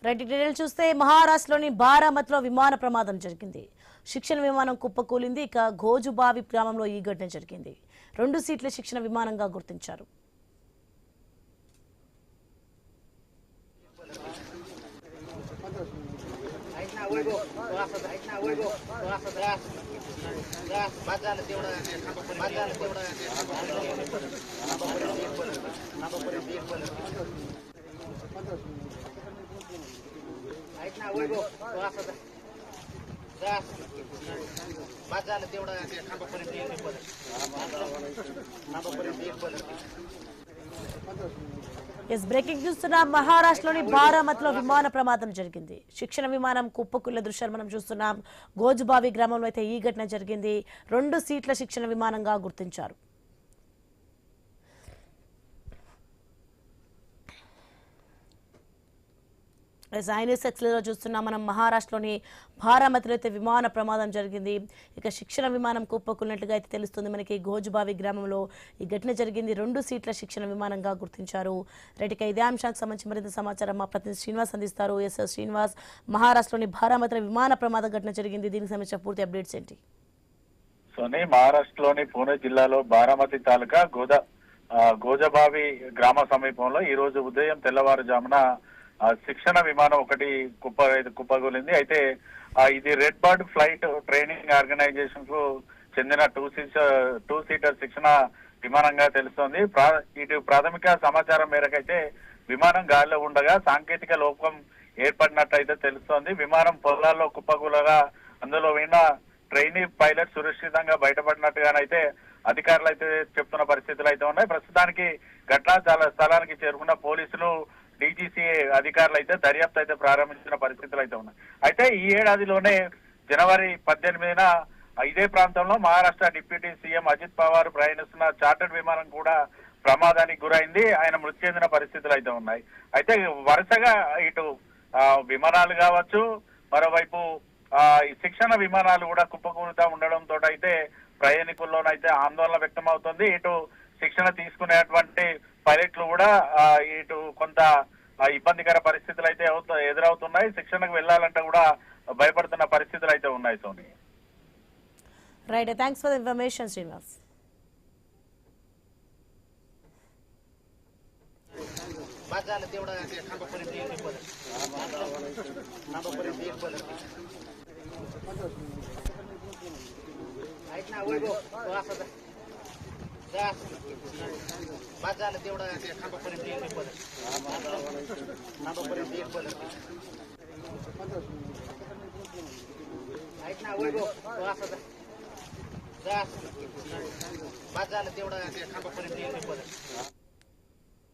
Right detail చూస్తే మహారాష్ట్రలోని బారామతిలో విమాన ప్రమాదం జరిగింది. శిక్షణ విమానం కుప్పకూలింది. ఇక గోజుబావి గ్రామంలో ఈ ఘటన జరిగింది. 2 సీట్ల శిక్షణ విమానంగా గుర్తించారు. బ్రేకింగ్ చూస్తున్నాం. మహారాష్ట్రలోని బారామతిలో విమాన ప్రమాదం జరిగింది. శిక్షణ విమానం కుప్పకూలిన దృశ్యాలు మనం చూస్తున్నాం. గోజుబావి గ్రామంలో అయితే ఈ ఘటన జరిగింది. 2 సీట్ల శిక్షణ విమానంగా గుర్తించారు. లో చూస్తున్నాం మనం. మహారాష్ట్రలోని బారామతిలో అయితే విమాన ప్రమాదం జరిగింది. ఇక శిక్షణ విమానం కుప్పకూలినట్లుగా అయితే తెలుస్తుంది మనకి. గోజుబావి గ్రామంలో ఈ ఘటన జరిగింది. 2 సీట్ల శిక్షణ విమానంగా గుర్తించారు. రైట్, ఇదే అంశానికి సంబంధించి మరింత సమాచారం మా ప్రతినిధి శ్రీనివాస్ అందిస్తారు. ఎస్ శ్రీనివాస్, మహారాష్ట్రలోని బారామతిలో విమాన ప్రమాద ఘటన జరిగింది. దీనికి సంబంధించిన పూర్తి అప్డేట్స్ ఏంటి? సోని, మహారాష్ట్రలోని పూణే జిల్లాలో బారామతి తాలూకా గోజబావి గ్రామ సమీపంలో ఈ రోజు ఉదయం తెల్లవారుజామున శిక్షణ విమానం ఒకటి కుప్పగూలింది. అయితే ఇది Red Bird Flight Training Organisation కు చెందిన 2 సీటర్ శిక్షణ విమానంగా తెలుస్తోంది. ఇటు ప్రాథమిక సమాచారం మేరకైతే విమానం గాలిలో ఉండగా సాంకేతిక లోపం ఏర్పడినట్టయితే తెలుస్తోంది. విమానం పొలాల్లో కుప్పగూలగా అందులో ఉన్న ట్రైనీ పైలట్ సురక్షితంగా బయటపడినట్టుగానైతే అధికారులు అయితే చెప్తున్న పరిస్థితులు అయితే ఉన్నాయి. ప్రస్తుతానికి ఘటనా స్థలానికి చేరుకున్న పోలీసులు, డీజీసీ అధికారులు అయితే దర్యాప్తు అయితే ప్రారంభించిన పరిస్థితులు అయితే ఉన్నాయి. అయితే ఈ ఏడాదిలోనే జనవరి 18న ఇదే ప్రాంతంలో మహారాష్ట్ర డిప్యూటీ సీఎం అజిత్ పవార్ ప్రయాణిస్తున్న చార్టర్డ్ విమానం కూడా ప్రమాదానికి గురైంది. ఆయన మృతి చెందిన పరిస్థితులు అయితే ఉన్నాయి. అయితే వరుసగా ఇటు విమానాలు కావచ్చు, మరోవైపు ఈ శిక్షణ విమానాలు కూడా కుప్పకూలుతా ఉండడంతో అయితే ప్రయాణికుల్లోనైతే ఆందోళన వ్యక్తం అవుతుంది. ఇటు శిక్షణ తీసుకునేటువంటి పైలట్లు కూడా ఇటు కొంత ఇబ్బందికర పరిస్థితులు అయితే ఎదురవుతున్నాయి. శిక్షణకు వెళ్లాలంటే కూడా భయపడుతున్న పరిస్థితులు అయితే ఉన్నాయి. Soni, right, thanks for the information Srinivas. तेवढा